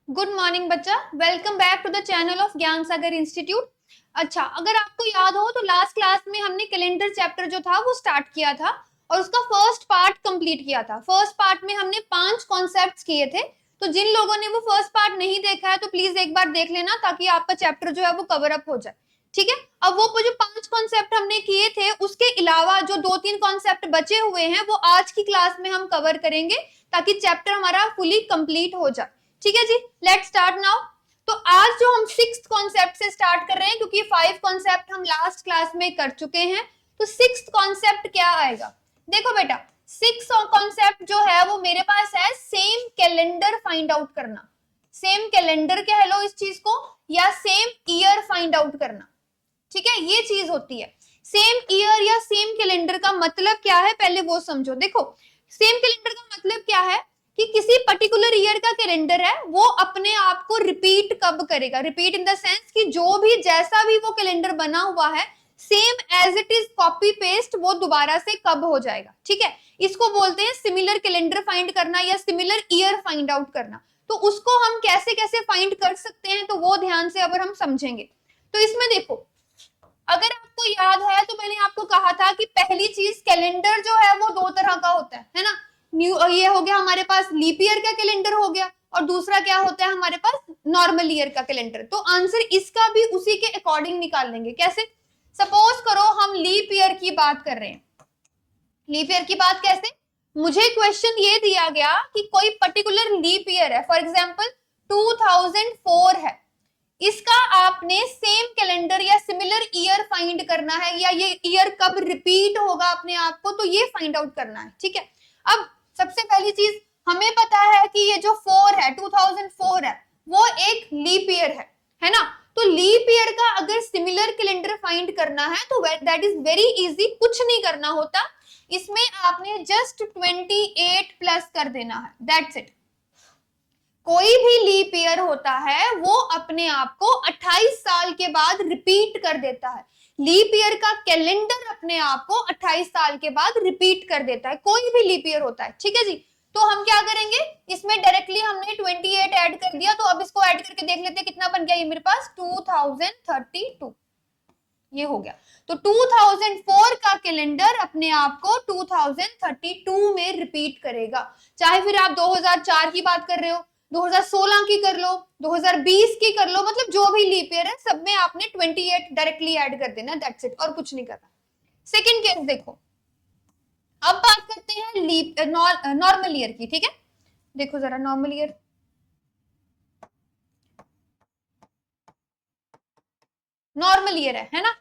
Good morning बच्चा, welcome back to the channel of Gyan Sagar institute. अच्छा, अगर आपको याद हो तो लास्ट क्लास में हमने कैलेंडर चैप्टर जो था वो स्टार्ट किया था और उसका फर्स्ट पार्ट कंप्लीट किया था। फर्स्ट पार्ट में हमने 5 कॉन्सेप्ट्स किए थे। तो जिन लोगों ने वो फर्स्ट पार्ट नहीं देखा है तो प्लीज एक बार देख लेना ताकि आपका चैप्टर जो है वो कवर अप हो जाए। ठीक है, अब वो जो 5 कॉन्सेप्ट हमने किए थे उसके अलावा जो 2-3 कॉन्सेप्ट बचे हुए हैं वो आज की क्लास में हम कवर करेंगे ताकि चैप्टर हमारा फुली कंप्लीट हो जाए। ठीक है जी, लेट स्टार्ट नाउ। तो आज जो हम 6th कॉन्सेप्ट से स्टार्ट कर रहे हैं क्योंकि 5 कॉन्सेप्ट हम लास्ट क्लास में कर चुके हैं। तो 6th कॉन्सेप्ट क्या आएगा? देखो बेटा, 6th कॉन्सेप्ट जो है वो मेरे पास है सेम कैलेंडर फाइंड आउट करना। सेम कैलेंडर कह लो इस चीज को, या सेम ईयर फाइंड आउट करना। ठीक है, ये चीज होती है। सेम ईयर या सेम कैलेंडर का मतलब क्या है पहले वो समझो। देखो, सेम कैलेंडर का मतलब क्या है कि किसी पर्टिकुलर ईयर का कैलेंडर है वो अपने आप को रिपीट कब करेगा। रिपीट इन द सेंस कि जो भी जैसा भी वो कैलेंडर बना हुआ है same as it is copy paste वो दोबारा से कब हो जाएगा। ठीक है, इसको बोलते हैं सिमिलर कैलेंडर फाइंड करना या सिमिलर ईयर फाइंड आउट करना। तो उसको हम कैसे कैसे फाइंड कर सकते हैं तो वो ध्यान से अगर हम समझेंगे तो इसमें देखो, अगर आपको याद है तो मैंने आपको कहा था कि पहली चीज कैलेंडर जो है वो 2 तरह का होता है ना। न्यू ये हो गया हमारे पास लीप ईयर का कैलेंडर हो गया, और दूसरा क्या होता है हमारे पास नॉर्मल ईयर का कैलेंडर। तो आंसर इसका भी उसी के अकॉर्डिंग निकाल लेंगे। कैसे? सपोज करो हम लीप ईयर की बात कर रहे हैं। लीप ईयर की बात कैसे? मुझे क्वेश्चन ये दिया गया कि कोई पर्टिकुलर लीप ईयर है, फॉर एग्जाम्पल 2004 है, इसका आपने सेम कैलेंडर या सिमिलर ईयर फाइंड करना है, या ये ईयर कब रिपीट होगा अपने आप को, तो ये फाइंड आउट करना है। ठीक है, अब सबसे पहली चीज हमें पता है कि ये जो 4 है 2004 है वो एक लीप ईयर है ना। तो लीप ईयर का अगर सिमिलर कैलेंडर फाइंड करना है तो दैट इज वेरी इजी, कुछ नहीं करना होता। इसमें आपने जस्ट 28 प्लस कर देना है, दैट्स इट। कोई भी लीप ईयर होता है वो अपने आप को 28 साल के बाद रिपीट कर देता है। लीप ईयर का कैलेंडर अपने आप को 28 साल के बाद रिपीट कर देता है, कोई भी लीप ईयर होता है। ठीक है जी, तो हम क्या करेंगे, इसमें डायरेक्टली हमने 28 ऐड कर दिया, तो अब इसको ऐड करके देख लेते हैं कितना बन गया। ये मेरे पास 2032 ये हो गया। तो 2004 का कैलेंडर अपने आप को 2032 में रिपीट करेगा। चाहे फिर आप 2004 की बात कर रहे हो, 2016 की कर लो, 2020 की कर लो, मतलब जो भी लीप ईयर है सब में आपने 28 डायरेक्टली ऐड कर देना, दैट्स इट, और कुछ नहीं करना। सेकंड केस देखो, अब बात करते हैं लीप नॉर्मल ईयर की। ठीक है, देखो जरा नॉर्मल ईयर, नॉर्मल ईयर है ना।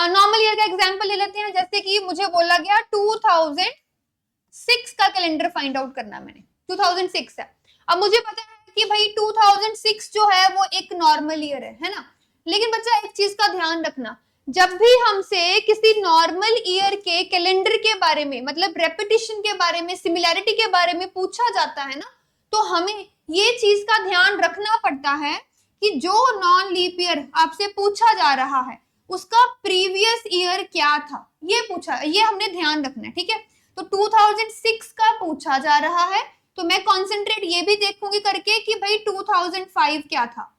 नॉर्मल ईयर का एग्जांपल ले लेते हैं, जैसे कि मुझे बोला गया 2006 का कैलेंडर फाइंड आउट करना, मैंने 2006 है। अब मुझे पता है कि भाई 2006 जो है वो एक नॉर्मल ईयर है ना। लेकिन बच्चा एक चीज का ध्यान रखना, जब भी हमसे किसी नॉर्मल ईयर के कैलेंडर के बारे में, मतलब रेपिटेशन के बारे में, सिमिलैरिटी के बारे में पूछा जाता है ना, तो हमें ये चीज का ध्यान रखना पड़ता है कि जो नॉन लीप ईयर आपसे पूछा जा रहा है उसका प्रीवियस ईयर क्या था, ये पूछा, ये हमने ध्यान रखना है। ठीक है, तो 2006 का पूछा जा रहा है तो मैं कॉन्सेंट्रेट ये भी देखूंगी करके कि भाई 2005 क्या था,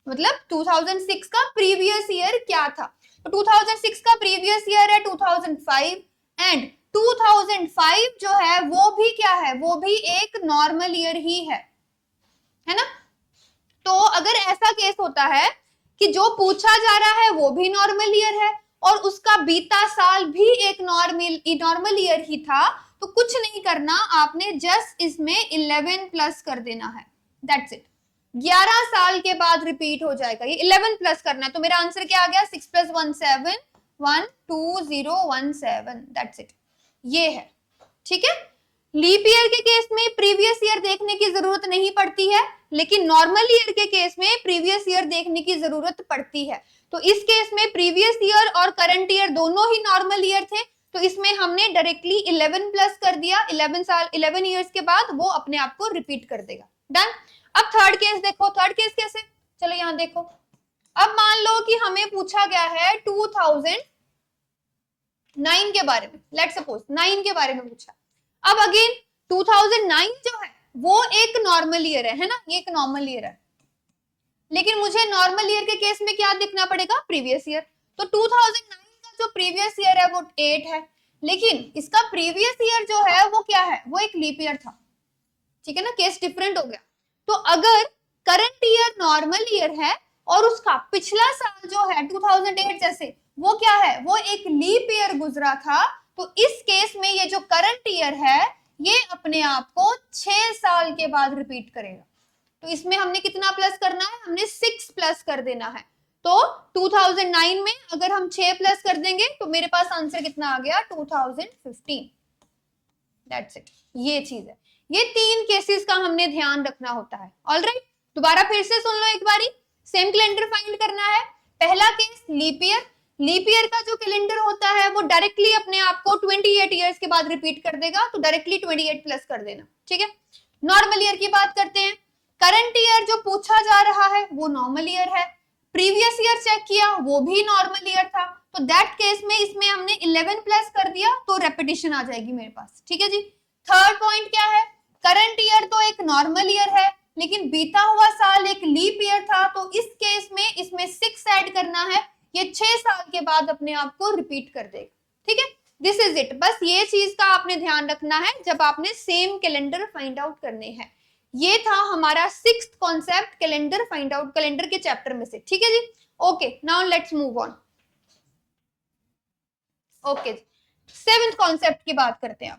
मतलब 2006 का प्रीवियस ईयर क्या था। तो 2006 का प्रीवियस ईयर है 2005, एंड 2005 जो है वो भी क्या है, वो भी एक नॉर्मल ईयर ही है ना। तो अगर ऐसा केस होता है कि जो पूछा जा रहा है वो भी नॉर्मल ईयर है और उसका बीता साल भी एक नॉर्मल ईयर ही था, तो कुछ नहीं करना, आपने जस्ट इसमें 11 प्लस कर देना है, दैट्स इट। 11 साल के बाद रिपीट हो जाएगा, ये 11 प्लस करना है। तो मेरा आंसर क्या आ गया, 6 + 1 7 1 2 0 1 7, दैट्स इट, ये है। ठीक है, लीप ईयर के केस में प्रीवियस ईयर देखने की जरूरत नहीं पड़ती है, लेकिन नॉर्मल ईयर के केस में प्रीवियस ईयर देखने की जरूरत पड़ती है। तो इस केस में प्रीवियस ईयर और करंट ईयर दोनों ही नॉर्मल ईयर थे, तो इसमें हमने डायरेक्टली 11 प्लस कर दिया। 11 ईयर्स के बाद वो अपने आप को रिपीट कर देगा। डन। अब थर्ड केस देखो, थर्ड केस कैसे, चलो यहां देखो। अब मान लो कि हमें पूछा गया है 2009 के बारे में, लेट सपोज 9 के बारे में पूछा। अब अगेन 2009 जो है वो एक नॉर्मल ईयर है ना, ये एक नॉर्मल ईयर है। लेकिन मुझे नॉर्मल ईयर के केस में क्या देखना पड़ेगा, प्रीवियस ईयर। तो 2009 का जो प्रीवियस ईयर है वो 8 है, लेकिन इसका प्रीवियस ईयर जो है वो क्या है, वो एक लीप ईयर था, ठीक है ना, केस डिफरेंट हो गया। तो अगर करंट ईयर नॉर्मल ईयर है और उसका पिछला साल जो है 2008 जैसे वो क्या है, वो एक लीप ईयर गुजरा था, तो इस केस में ये जो करंट ईयर है ये अपने आप को 6 साल के बाद रिपीट करेगा। तो इसमें हमने कितना प्लस करना है, हमने 6 प्लस कर देना है। तो 2009 में अगर हम 6 प्लस कर देंगे तो मेरे पास आंसर कितना आ गया, 2015। दैट्स इट, ये चीज है। ये 3 केसेस का हमने ध्यान रखना होता है। ऑलराइट, दोबारा फिर से सुन लो एक बारी। सेम कैलेंडर फाइंड करना है। पहला case leap year. Leap year का जो कैलेंडर होता है वो डायरेक्टली अपने आप को 28 ईयर्स के बाद रिपीट कर देगा, तो डायरेक्टली 28 प्लस कर देना, ठीक है। नॉर्मल ईयर की बात करते हैं। करंट ईयर जो पूछा जा रहा है वो नॉर्मल ईयर है, प्रीवियस ईयर चेक किया वो भी नॉर्मल ईयर था, तो दैट केस में इसमें हमने 11 प्लस कर दिया तो रेपिटेशन आ जाएगी मेरे पास, ठीक है जी। थर्ड पॉइंट क्या है, करंट ईयर तो एक नॉर्मल ईयर है लेकिन बीता हुआ साल एक लीप ईयर था, तो इस केस में इसमें 6 ऐड करना है, ये 6 साल के बाद अपने आप को रिपीट कर देगा, ठीक है। दिस इज इट, बस ये चीज का आपने ध्यान रखना है जब आपने सेम कैलेंडर फाइंड आउट करने हैं। ये था हमारा 6th concept calendar find out, calendar के चैप्टर में से, ठीक है जी। Okay, now let's move on. Okay, 7th concept की बात करते हैं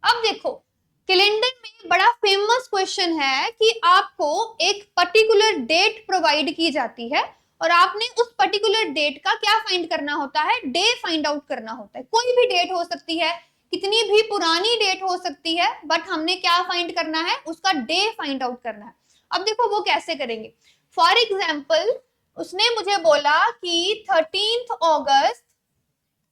अब देखो, कैलेंडर में बड़ा फेमस क्वेश्चन है कि आपको एक पर्टिकुलर डेट प्रोवाइड की जाती है और आपने उस पर्टिकुलर डेट का क्या फाइंड करना होता है, डे फाइंड आउट करना होता है। कोई भी डेट हो सकती है, कितनी भी पुरानी डेट हो सकती है, बट हमने क्या फाइंड करना है, उसका डे फाइंड आउट करना है। अब देखो वो कैसे करेंगे। फॉर एग्जाम्पल उसने मुझे बोला कि 13 अगस्त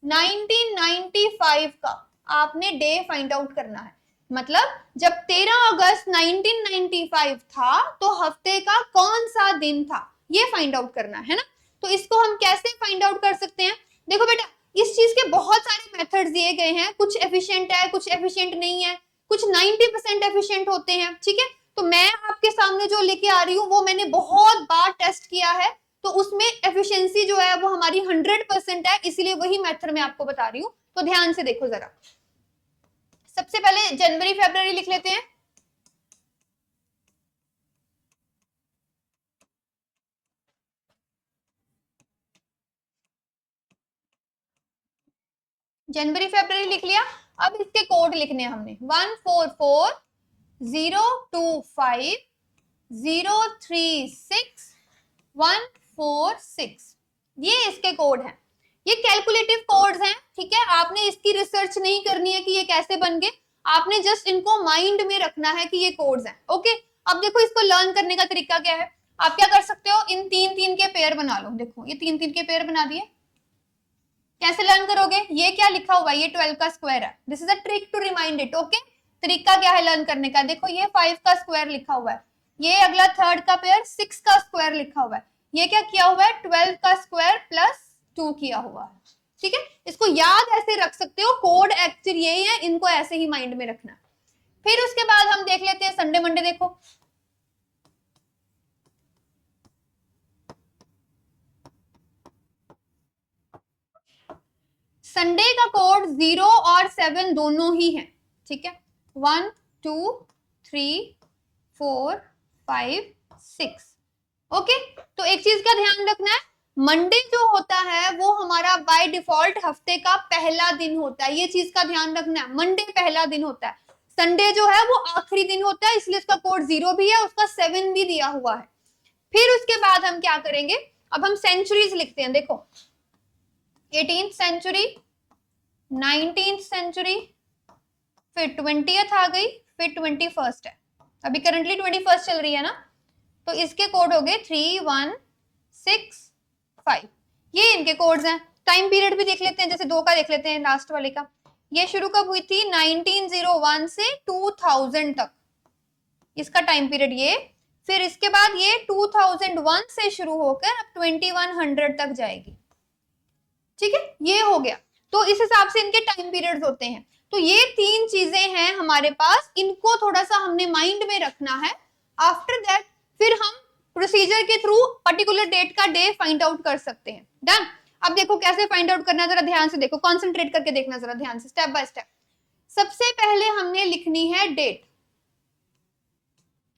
1995 का आपने डे फाइंड आउट करना है। मतलब जब 13 अगस्त 1995 था तो हफ्ते का कौन सा दिन था, ये फाइंड आउट करना है ना। तो इसको हम कैसे फाइंड आउट कर सकते हैं, देखो बेटा इस चीज के बहुत सारे मेथड्स दिए गए हैं, कुछ एफिशिएंट है कुछ एफिशिएंट नहीं है, कुछ 90% एफिशिएंट होते हैं, ठीक है। तो मैं आपके सामने जो लेके आ रही हूँ वो मैंने बहुत बार टेस्ट किया है, तो उसमें एफिशिएंसी जो है वो हमारी 100% है, इसीलिए वही मेथड मैं आपको बता रही हूँ। तो ध्यान से देखो जरा, सबसे पहले जनवरी फरवरी लिख लेते हैं। जनवरी फरवरी लिख लिया। अब इसके कोड लिखने हैं हमने 144025036 ये इसके कोड हैं। ये कैलकुलेटिव कोड्स हैं, ठीक है। आपने इसकी रिसर्च नहीं करनी है कि ये कैसे बन गए, आपने जस्ट इनको माइंड में रखना है कि ये कोड्स हैं, ओके। अब देखो इसको लर्न करने का तरीका क्या है, आप क्या कर सकते हो, इन 3-3 के पेयर बना लो। देखो ये 3-3 के पेयर बना दिए, कैसे लर्न करोगे, ये क्या लिखा हुआ है, ये 12 का स्क्वायर है, this is a trick to remind it, okay. तरीका क्या है लर्न करने का, देखो ये 5 का स्क्वायर लिखा हुआ है, ये अगला थर्ड का पेयर 6 का स्क्वायर लिखा हुआ है, ये क्या किया हुआ है 12 का स्क्वायर प्लस 2 किया हुआ है, ठीक है। इसको याद ऐसे रख सकते हो, कोड एक्चुअली यही है, इनको ऐसे ही माइंड में रखना। फिर उसके बाद हम देख लेते हैं संडे मंडे। देखो संडे का कोड 0 और 7 दोनों ही है, ठीक है। 1 2 3 4 5 6, ओके। तो एक चीज का ध्यान रखना है, मंडे जो होता है वो हमारा बाय डिफॉल्ट हफ्ते का पहला दिन होता है, ये चीज का ध्यान रखना है, मंडे पहला दिन होता है, संडे जो है वो आखिरी दिन होता है, इसलिए उसका कोड 0 भी है, उसका 7 भी दिया हुआ है। फिर उसके बाद हम क्या करेंगे, अब हम सेंचुरीज लिखते हैं। देखो 18th सेंचुरी, 19th सेंचुरी, फिर 20th आ गई, फिर 21st है, अभी करंटली 21st चल रही है ना, तो इसके कोड हो गए 3165, ये इनके कोड्स हैं। टाइम पीरियड भी देख लेते हैं, जैसे 2 का देख लेते हैं, लास्ट वाले का, ये शुरू कब हुई थी 1901 से 2000 तक, इसका टाइम पीरियड ये, फिर इसके बाद ये 2001 से शुरू होकर अब 2100 तक जाएगी, ठीक है, ये हो गया। तो इस हिसाब से इनके टाइम पीरियड्स होते हैं। तो ये 3 चीजें हैं हमारे पास, इनको थोड़ा सा हमने माइंड में रखना है। आफ्टर दैट फिर हम प्रोसीजर के थ्रू पर्टिकुलर डेट का डे फाइंड आउट कर सकते हैं। डन। अब देखो कैसे फाइंड आउट करना है, जरा ध्यान से देखो, कॉन्सेंट्रेट करके देखना जरा ध्यान से, स्टेप बाय स्टेप। सबसे पहले हमने लिखनी है डेट।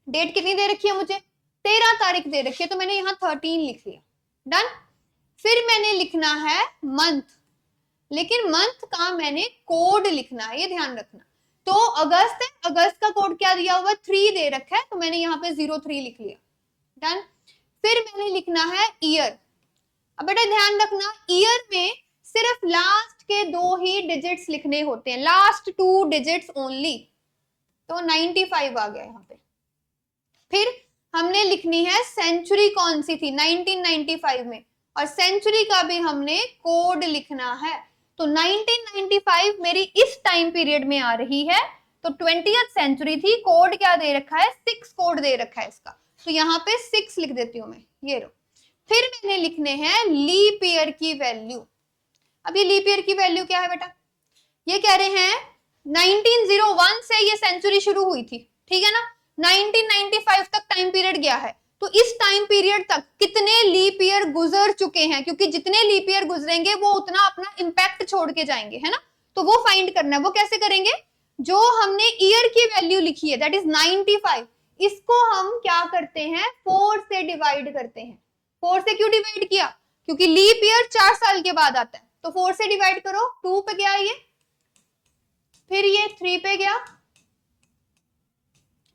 डेट कितनी दे रखी है मुझे? 13 तारीख दे रखी है, तो मैंने यहाँ 13 लिख लिया। डन। फिर मैंने लिखना है मंथ, लेकिन मंथ का मैंने कोड लिखना है, ये ध्यान रखना। तो अगस्त है, अगस्त का कोड क्या दिया हुआ? 3 दे रखा है, तो मैंने यहाँ पे 03 लिख लिया। डन। फिर मैंने लिखना है ईयर। अब बेटा ध्यान रखना, ईयर में सिर्फ लास्ट के 2 ही डिजिट्स लिखने होते हैं, लास्ट 2 डिजिट्स ओनली। तो 95 आ गया यहाँ पे। फिर हमने लिखनी है सेंचुरी कौन सी थी 1995 में, और सेंचुरी का भी हमने कोड लिखना है। तो 1995 मेरी इस टाइम पीरियड में आ रही है, तो 20th सेंचुरी थी। कोड क्या दे रखा है? 6 कोड दे रखा है इसका, तो यहाँ पे 6 लिख देती हूँ मैं, ये लो। फिर मैंने लिखने हैं लीप ईयर की वैल्यू। अब ये लीप ईयर की वैल्यू क्या है बेटा? ये कह रहे हैं 1901 से ये सेंचुरी शुरू हुई थी, ठीक है ना, 1995 तक टाइम पीरियड गया है। तो इस टाइम पीरियड तक कितने लीप ईयर गुजर चुके हैं, क्योंकि जितने लीप ईयर गुजरेंगे वो उतना अपना इंपैक्ट छोड़ के जाएंगे, है ना। तो वो फाइंड करना है। वो कैसे करेंगे? जो हमने ईयर की वैल्यू लिखी है दैट इज 95, इसको हम क्या करते हैं? 4 से डिवाइड करते हैं। 4 से क्यों डिवाइड किया? क्योंकि लीप ईयर 4 साल के बाद आता है, तो 4 से डिवाइड करो। 2 पे गया ये, फिर ये 3 पे गया,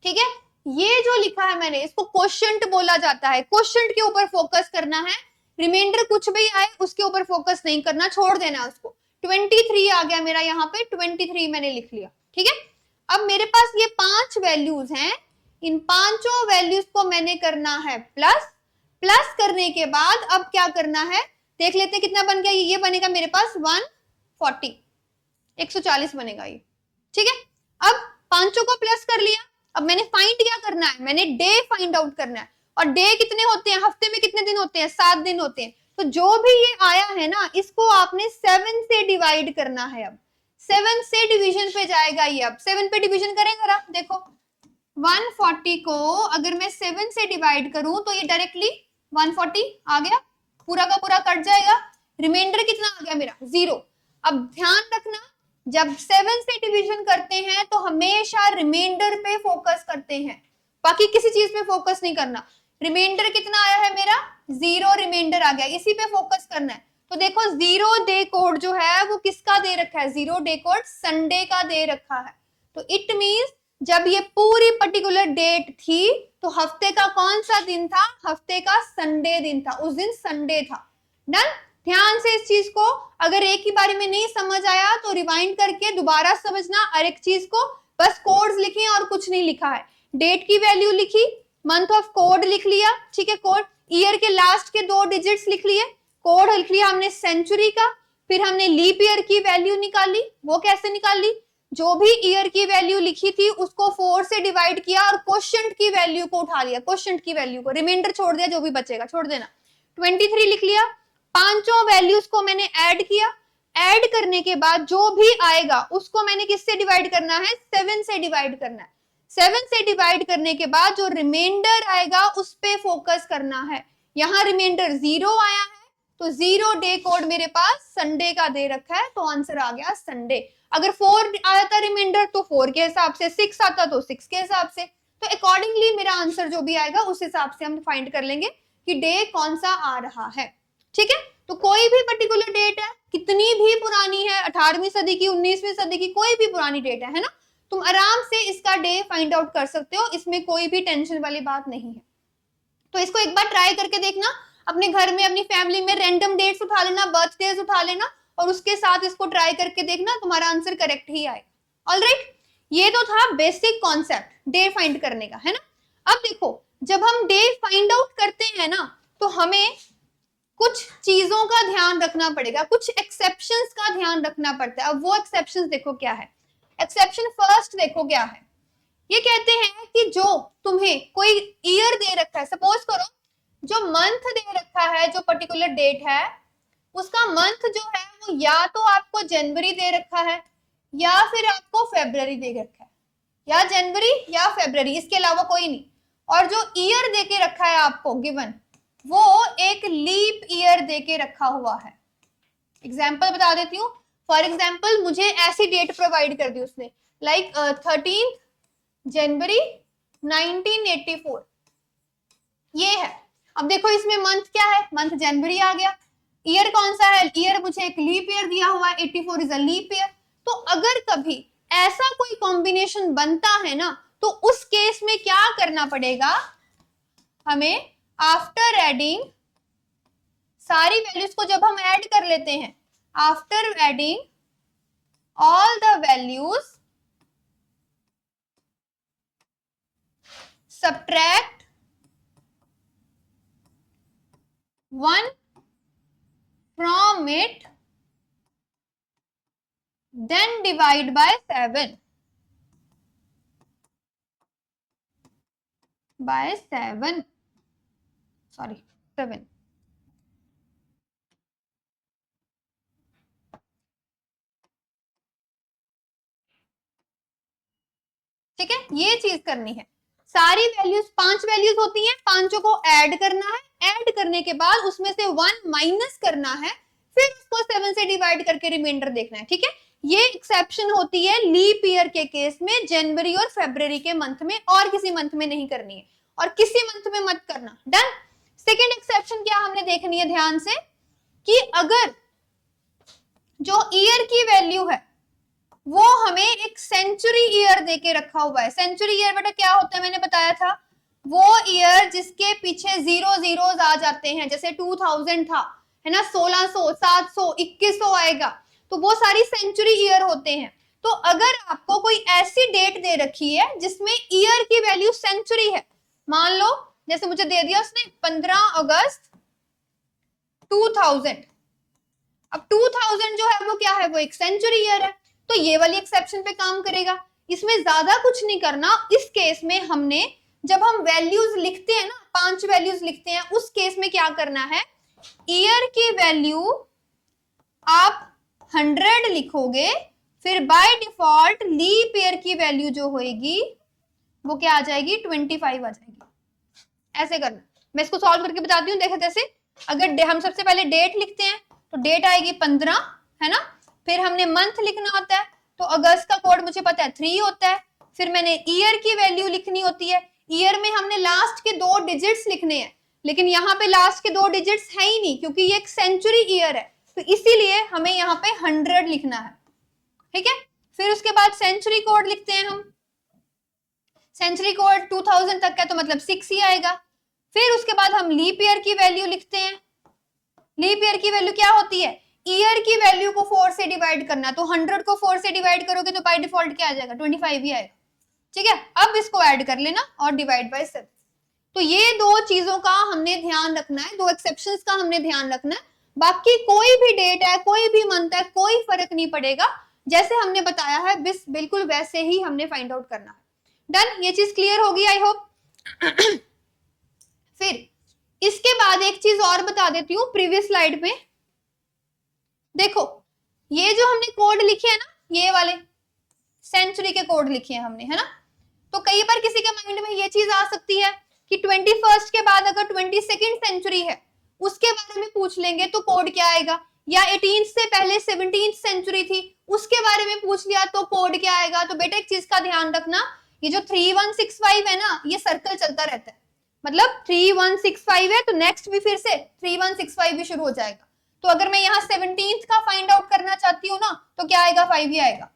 ठीक है। ये जो लिखा है मैंने, इसको क्वोशंट बोला जाता है। क्वोशंट के ऊपर फोकस करना है, रिमाइंडर कुछ भी आए उसके ऊपर फोकस नहीं करना, छोड़ देना उसको। 23 आ गया मेरा यहाँ पे, 23 मैंने लिख लिया, ठीक है। अब मेरे पास ये 5 वैल्यूज हैं, इन पांचों वैल्यूज को मैंने करना है प्लस। प्लस करने के बाद अब क्या करना है देख लेते हैं कितना बन गया। ये बनेगा मेरे पास 140, 140 बनेगा ये, ठीक है। अब पांचों को प्लस कर लिया। अब मैंने फाइंड क्या करना है? मैंने डे फाइंड आउट करना है। और डे कितने होते हैं? हफ्ते में कितने दिन होते हैं? 7 दिन होते हैं। तो जो भी ये आया है ना, इसको आपने 7 से डिवाइड करना है। अब 7 से डिवीजन पे जाएगा ये। अब 7 पे डिवीजन करें जरा, देखो 140 को अगर मैं 7 से डिवाइड करूं तो ये डायरेक्टली 140 आ गया, पूरा का पूरा कट जाएगा। रिमाइंडर कितना आ गया मेरा? 0। अब ध्यान रखना, जब 7 से डिवीजन करते हैं तो हमेशा रिमाइंडर पे फोकस करते हैं, बाकी किसी चीज पे फोकस नहीं करना। रिमाइंडर कितना आया है मेरा? 0 रिमाइंडर आ गया, इसी पे फोकस करना है। तो देखो 0 डे कोड जो है वो किसका दे रखा है? 0 डे कोड संडे का दे रखा है। तो इट मींस जब ये पूरी पर्टिकुलर डेट थी तो हफ्ते का कौन सा दिन था? हफ्ते का संडे दिन था, उस दिन संडे था। डन। ध्यान से इस चीज को, अगर एक ही बारे में नहीं समझ आया तो रिवाइंड करके दोबारा समझना हर एक चीज को। बस कोड्स लिखे और कुछ नहीं लिखा है। डेट की वैल्यू लिखी, मंथ ऑफ कोड लिख लिया, ठीक है, कोड। ईयर के लास्ट के 2 डिजिट्स लिख लिए, कोड लिख लिया हमने सेंचुरी का। फिर हमने लीप ईयर की वैल्यू निकाली। वो कैसे निकाली? जो भी ईयर की वैल्यू लिखी थी उसको 4 से डिवाइड किया और क्वोशंट की वैल्यू को उठा लिया, क्वोशंट की वैल्यू को, रिमाइंडर छोड़ दिया, जो भी बचेगा छोड़ देना। 23 लिख लिया। पांचों वैल्यूज को मैंने ऐड किया। ऐड करने के बाद जो भी आएगा उसको मैंने किससे डिवाइड करना है? 7 से डिवाइड करना है। 7 से डिवाइड करने के बाद जो रिमाइंडर आएगा उस पे फोकस करना है। यहाँ रिमाइंडर 0 आया है, तो 0 डे कोड मेरे पास संडे का दे रखा है, तो आंसर आ गया संडे। अगर 4 आया था रिमाइंडर तो 4 के हिसाब से, 6 आता तो 6 के हिसाब से। तो अकॉर्डिंगली मेरा आंसर जो भी आएगा उस हिसाब से हम फाइंड कर लेंगे कि डे कौन सा आ रहा है, ठीक है। तो कोई भी पर्टिकुलर डेट है, कितनी भी पुरानी है, 18वीं सदी की, 19वीं सदी की, कोई भी पुरानी डेट है ना, तुम आराम से इसका डे फाइंड आउट कर सकते हो, इसमें कोई भी टेंशन वाली बात नहीं है। तो इसको एक बार ट्राई करके देखना, अपने घर में अपनी फैमिली में रैंडम डेट्स उठा लेना, बर्थडेज उठा लेना और उसके साथ इसको ट्राई करके देखना, तुम्हारा आंसर करेक्ट ही आएगा। ऑलराइट, ये तो था बेसिक कॉन्सेप्ट डे फाइंड करने का, है ना। अब देखो, जब हम डे फाइंड आउट करते हैं ना तो हमें कुछ चीजों का ध्यान रखना पड़ेगा, कुछ एक्सेप्शंस का ध्यान रखना पड़ता है। अब वो एक्सेप्शंस देखो क्या है। एक्सेप्शन फर्स्ट देखो क्या है। ये कहते हैं कि जो तुम्हें कोई ईयर दे रखा है, सपोज करो जो मंथ दे रखा है, जो पर्टिकुलर डेट है उसका मंथ जो है वो या तो आपको जनवरी दे रखा है या फिर आपको फेब्रुवरी दे रखा है, या जनवरी या फेब्रुवरी, इसके अलावा कोई नहीं। और जो ईयर देके रखा है आपको गिवन, वो एक लीप ईयर देके रखा हुआ है। एग्जाम्पल बता देती हूँ। फॉर एग्जाम्पल मुझे ऐसी डेट प्रोवाइड कर दी उसने, लाइक 13 जनवरी 1984, ये है। अब देखो इसमें मंथ क्या है, मंथ जनवरी आ गया। ईयर कौन सा है, ईयर मुझे एक लीप ईयर दिया हुआ है, 84 इज अ लीप ईयर। तो अगर कभी ऐसा कोई कॉम्बिनेशन बनता है ना, तो उस केस में क्या करना पड़ेगा हमें, आफ्टर एडिंग सारी वैल्यूज को जब हम ऐड कर लेते हैं, after adding all the values subtract 1 from it, then divide by 7 by 7, sorry 7। ठीक है, ये चीज करनी है। सारी वैल्यूज 5 वैल्यूज होती हैं, पांचों को ऐड करना है, ऐड करने के बाद उसमें से 1 माइनस करना है, फिर उसको 7 से डिवाइड करके रिमाइंडर देखना है। ठीक है, ये एक्सेप्शन होती है लीप ईयर के केस में, जनवरी और फरवरी के मंथ में, और किसी मंथ में नहीं करनी है, और किसी मंथ में मत करना। डन। सेकेंड एक्सेप्शन क्या हमने देखनी है ध्यान से, कि अगर जो ईयर की वैल्यू है वो हमें एक सेंचुरी ईयर देके रखा हुआ है। सेंचुरी ईयर बेटा क्या होता है, मैंने बताया था, वो ईयर जिसके पीछे जीरो जीरोस आ जाते हैं, जैसे 2000 था, है ना, 1600, 700, 2100 आएगा, तो वो सारी सेंचुरी ईयर होते हैं। तो अगर आपको कोई ऐसी डेट दे रखी है जिसमें ईयर की वैल्यू सेंचुरी है, मान लो जैसे मुझे दे दिया उसने 15 अगस्त 2000, अब 2000 जो है वो क्या है, वो एक सेंचुरी ईयर है, तो ये वाली एक्सेप्शन पे काम करेगा। इसमें ज्यादा कुछ नहीं करना। इस केस में हमने जब हम वैल्यूज लिखते हैं ना, 5 वैल्यूज लिखते हैं, उस केस में क्या करना है, ईयर की वैल्यू आप 100 लिखोगे, फिर बाय डिफॉल्ट लीप ईयर की वैल्यू जो होगी वो क्या आ जाएगी, 25 आ जाएगी। ऐसे करना। मैं इसको सॉल्व करके बताती हूँ। देखो जैसे अगर हम सबसे पहले डेट लिखते हैं तो डेट आएगी 15, है ना, फिर हमने मंथ लिखना होता है, तो अगस्त का कोड मुझे पता है 3 होता है, फिर मैंने ईयर की वैल्यू लिखनी होती है, ईयर में हमने लास्ट के 2 डिजिट्स लिखने हैं, लेकिन यहाँ पे लास्ट के 2 डिजिट्स है ही नहीं क्योंकि ये एक सेंचुरी ईयर है, तो इसीलिए हमें यहाँ पे 100 लिखना है। ठीक है, फिर उसके बाद सेंचुरी कोड लिखते हैं हम, सेंचुरी कोड 2000 तक का तो मतलब 6 ही आएगा। फिर उसके बाद हम लीप ईयर की वैल्यू लिखते हैं। लीप ईयर की वैल्यू क्या होती है, ईयर की वैल्यू को 4 से डिवाइड करना, तो 100 को 4 से डिवाइड करोगे तो बाय डिफॉल्ट क्या आ जाएगा, 25 ही आएगा। ठीक है, अब इसको ऐड कर लेना और डिवाइड बाय 7। तो ये दो चीजों का हमने ध्यान रखना है, दो एक्सेप्शंस का हमने ध्यान रखना है। बाकी कोई भी डेट है, कोई भी मंथ है, कोई फर्क नहीं पड़ेगा, जैसे हमने बताया है बिल्कुल वैसे ही हमने फाइंड आउट करना है। डन, ये चीज क्लियर होगी आई होप। फिर इसके बाद एक चीज और बता देती हूँ, प्रीवियस स्लाइड में देखो, ये जो हमने कोड लिखे हैं ना, ये वाले सेंचुरी के कोड लिखे हैं हमने, है ना, तो कई बार किसी के माइंड में ये चीज आ सकती है कि 21st के बाद अगर 22nd सेंचुरी है उसके बारे में पूछ लेंगे तो कोड क्या आएगा, या 18th से पहले 17th सेंचुरी थी उसके बारे में पूछ लिया तो कोड क्या आएगा। तो बेटा एक चीज का ध्यान रखना, ये जो 3165 है ना, ये सर्कल चलता रहता है, मतलब 3165 है तो नेक्स्ट भी फिर से 3165 भी शुरू हो जाएगा। तो अगर मैं यहाँ 17th का फाइंड आउट करना चाहती हूँ ना, तो क्या आएगा, 5 ही आएगा।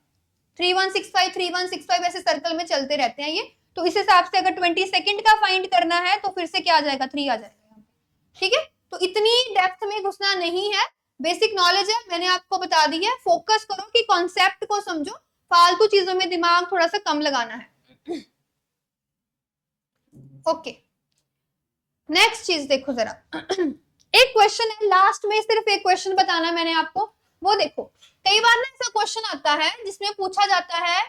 3165 3165 ऐसे सर्कल में चलते रहते हैं ये, तो इस हिसाब से अगर 22nd का फाइंड करना है तो फिर से क्या आ जाएगा, 3 आ जाएगा। ठीक है, तो इतनी डेप्थ में घुसना नहीं है, बेसिक नॉलेज है, मैंने आपको बता दी है। फोकस करो कि कॉन्सेप्ट को समझो, फालतू चीजों में दिमाग थोड़ा सा कम लगाना है। ओके, नेक्स्ट चीज देखो जरा। एक क्वेश्चन है लास्ट में, सिर्फ एक क्वेश्चन बताना है मैंने आपको, वो देखो। कई बार ना ऐसा क्वेश्चन आता है जिसमें पूछा जाता है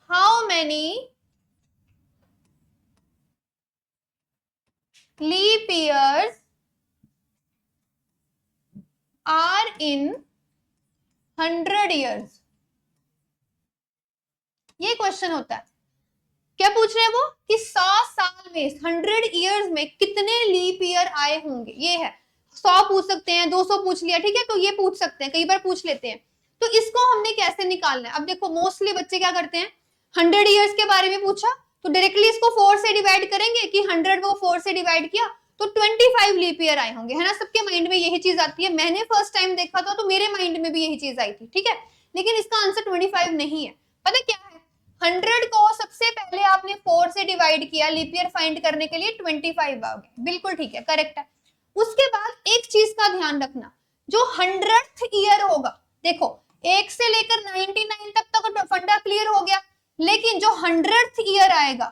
how many leap years are in 100 years, ये क्वेश्चन होता है। क्या पूछ रहे हैं वो कि 100 साल में 100 ईयर्स में कितने लीप ईयर आए होंगे, ये है। 100 पूछ सकते हैं, 200 पूछ लिया, ठीक है, तो ये पूछ सकते हैं, कई बार पूछ लेते हैं। तो इसको हमने कैसे निकालना है? अब देखो मोस्टली बच्चे क्या करते हैं, 100 ईयर्स के बारे में पूछा तो डायरेक्टली इसको 4 से डिवाइड करेंगे कि 100 को 4 से डिवाइड किया तो 25 लीप ईयर आए होंगे, है ना। सबके माइंड में यही चीज आती है। मैंने फर्स्ट टाइम देखा था तो मेरे माइंड में भी यही चीज आई थी, ठीक है। लेकिन इसका आंसर 25 नहीं है। पता क्या है, 100 को सबसे पहले आपने 4 से डिवाइड किया लीप ईयर फाइंड करने के लिए, 25 आ गए, बिल्कुल ठीक है, करेक्ट है। उसके बाद एक चीज का ध्यान रखना, जो 100th ईयर होगा, देखो 1 से लेकर 99 तक तो फंडा क्लियर हो गया, लेकिन जो 100th ईयर आएगा,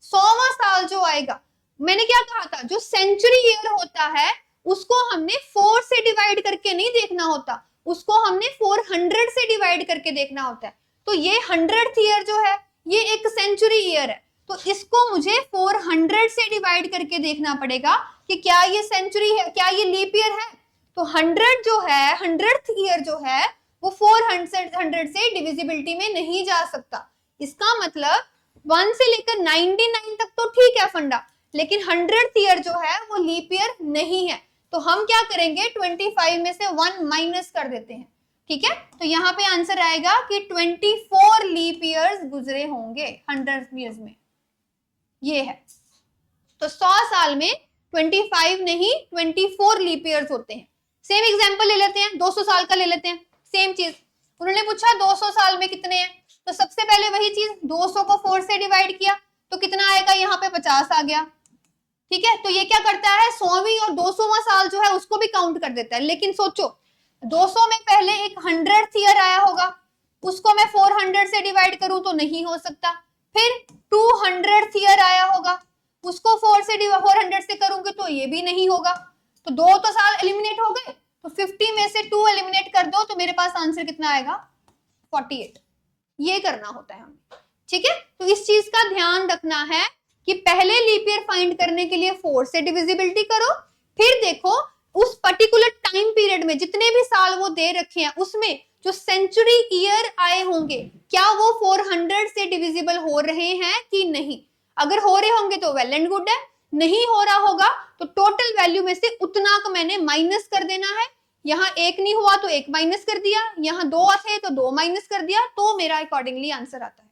100वां साल जो आएगा, मैंने क्या कहा था, जो सेंचुरी ईयर होता है उसको हमने 4 से डिवाइड करके नहीं देखना होता, उसको हमने 400 से डिवाइड करके देखना होता है। तो ये 100th ईयर जो है ये एक सेंचुरी ईयर है, तो इसको मुझे 400 से डिवाइड करके देखना पड़ेगा कि क्या ये सेंचुरी है, क्या ये लीप ईयर है। तो 100 जो है, 100th ईयर जो है वो 400 से डिविजिबिलिटी में नहीं जा सकता। इसका मतलब 1 से लेकर 99 तक तो ठीक है फंडा, लेकिन 100th ईयर जो है वो लीप ईयर नहीं है। तो हम क्या करेंगे, 25 में से 1 माइनस कर देते हैं, ठीक है। तो यहाँ पे आंसर आएगा कि 24 लीप ईयर्स गुजरे होंगे 100 ईयर्स में, ये है। तो 100 साल में 25 नहीं 24 लीप ईयर्स होते हैं। सेम एग्जांपल ले लेते हैं, 200 साल का ले लेते हैं, सेम चीज। उन्होंने पूछा 200 साल में कितने हैं, तो सबसे पहले वही चीज, 200 को 4 से डिवाइड किया तो कितना आएगा, यहाँ पे 50 आ गया, ठीक है। तो ये क्या करता है, 100वीं और 200वां साल जो है उसको भी काउंट कर देता है। लेकिन सोचो 200 में पहले एक 100th ईयर आया होगा, उसको मैं 400 से डिवाइड करूं तो नहीं हो सकता। फिर 200th ईयर आया होगा, उसको 400 से करूंगी तो ये भी नहीं होगा। तो 2 तो साल एलिमिनेट हो गए, तो 50 में से 2 एलिमिनेट कर दो तो मेरे पास आंसर कितना आएगा, 48। ये करना होता है हमें, ठीक है। तो इस चीज का ध्यान रखना है कि पहले लीप ईयर फाइंड करने के लिए 4 से डिविजिबिलिटी करो, फिर देखो उस पर्टिकुलर टाइम पीरियड में जितने भी साल वो दे रखे हैं उसमें जो सेंचुरी ईयर आए होंगे क्या वो 400 से डिविजिबल हो रहे हैं कि नहीं। अगर हो रहे होंगे तो वेल एंड गुड है, नहीं हो रहा होगा तो टोटल वैल्यू में से उतना को मैंने माइनस कर देना है। यहाँ 1 नहीं हुआ तो 1 माइनस कर दिया, यहाँ 2 थे तो 2 माइनस कर दिया, तो मेरा अकॉर्डिंगली आंसर आता है,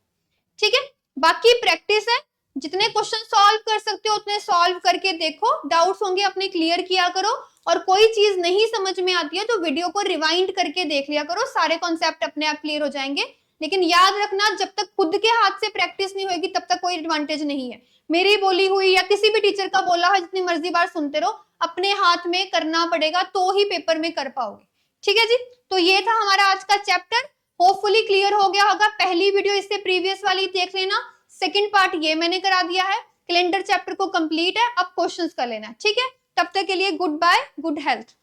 ठीक है। बाकी प्रैक्टिस है, जितने क्वेश्चन सॉल्व कर सकते हो उतने सॉल्व करके देखो, डाउट्स होंगे अपने क्लियर किया करो, और कोई चीज नहीं समझ में आती है तो वीडियो को रिवाइंड करके देख लिया करो, सारे कॉन्सेप्ट अपने आप क्लियर हो जाएंगे। लेकिन याद रखना, जब तक खुद के हाथ से प्रैक्टिस नहीं होगी तब तक कोई एडवांटेज नहीं है। मेरी बोली हुई या किसी भी टीचर का बोला है जितनी मर्जी बार सुनते रहो, अपने हाथ में करना पड़ेगा तो ही पेपर में कर पाओगे, ठीक है जी। तो ये था हमारा आज का चैप्टर, होपफुली क्लियर हो गया होगा। पहली वीडियो इससे प्रीवियस वाली देख लेना, सेकंड पार्ट ये मैंने करा दिया है, कैलेंडर चैप्टर को कंप्लीट है, अब क्वेश्चंस कर लेना, ठीक है। तब तक के लिए गुड बाय, गुड हेल्थ।